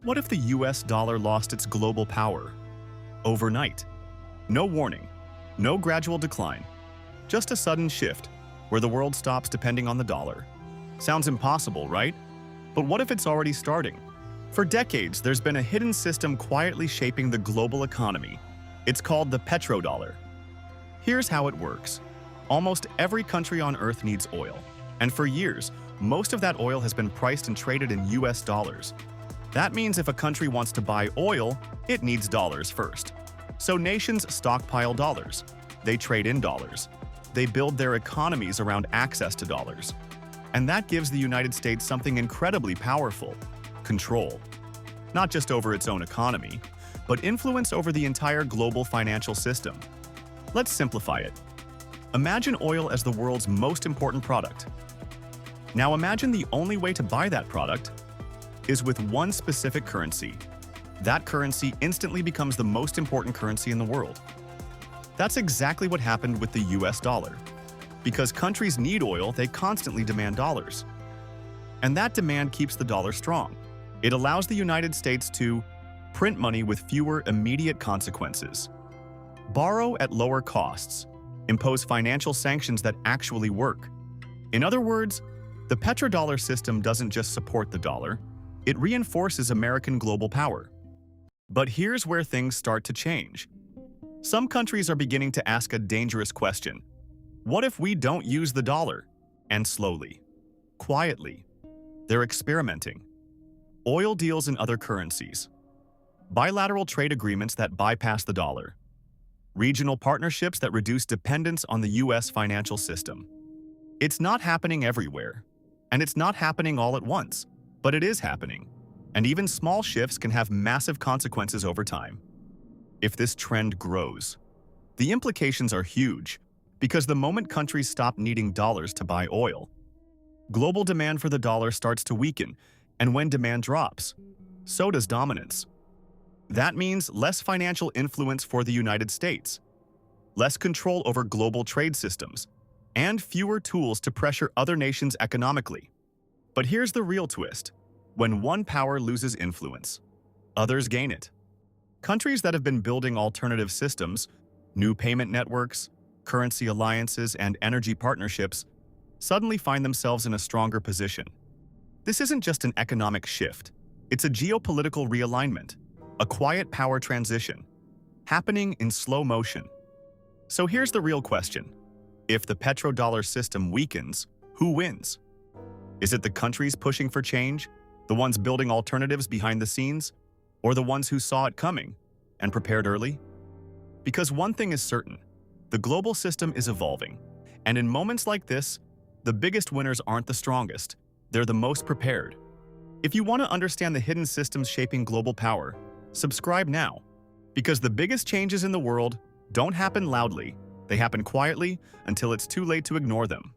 What if the US dollar lost its global power? Overnight. No warning, no gradual decline, just a sudden shift where the world stops depending on the dollar. Sounds impossible, right? But what if it's already starting? For decades, there's been a hidden system quietly shaping the global economy. It's called the petrodollar. Here's how it works. Almost every country on Earth needs oil, and for years, most of that oil has been priced and traded in US dollars. That means if a country wants to buy oil, it needs dollars first. So nations stockpile dollars. They trade in dollars. They build their economies around access to dollars. And that gives the United States something incredibly powerful: control. Not just over its own economy, but influence over the entire global financial system. Let's simplify it. Imagine oil as the world's most important product. Now imagine the only way to buy that product is with one specific currency. That currency instantly becomes the most important currency in the world. That's exactly what happened with the US dollar. Because countries need oil, they constantly demand dollars. And that demand keeps the dollar strong. It allows the United States to print money with fewer immediate consequences, borrow at lower costs, impose financial sanctions that actually work. In other words, the petrodollar system doesn't just support the dollar, it reinforces American global power. But here's where things start to change. Some countries are beginning to ask a dangerous question. What if we don't use the dollar? And slowly, quietly, they're experimenting. Oil deals in other currencies, bilateral trade agreements that bypass the dollar, regional partnerships that reduce dependence on the US financial system. It's not happening everywhere, and it's not happening all at once, but it is happening. And even small shifts can have massive consequences over time. If this trend grows, the implications are huge, because the moment countries stop needing dollars to buy oil, global demand for the dollar starts to weaken, and when demand drops, so does dominance. That means less financial influence for the United States, less control over global trade systems, and fewer tools to pressure other nations economically. But here's the real twist. When one power loses influence, others gain it. Countries that have been building alternative systems, new payment networks, currency alliances, and energy partnerships suddenly find themselves in a stronger position. This isn't just an economic shift. It's a geopolitical realignment, a quiet power transition, happening in slow motion. So here's the real question. If the petrodollar system weakens, who wins? Is it the countries pushing for change, the ones building alternatives behind the scenes, or the ones who saw it coming and prepared early? Because one thing is certain, the global system is evolving, and in moments like this, the biggest winners aren't the strongest, they're the most prepared. If you want to understand the hidden systems shaping global power, subscribe now, because the biggest changes in the world don't happen loudly, they happen quietly until it's too late to ignore them.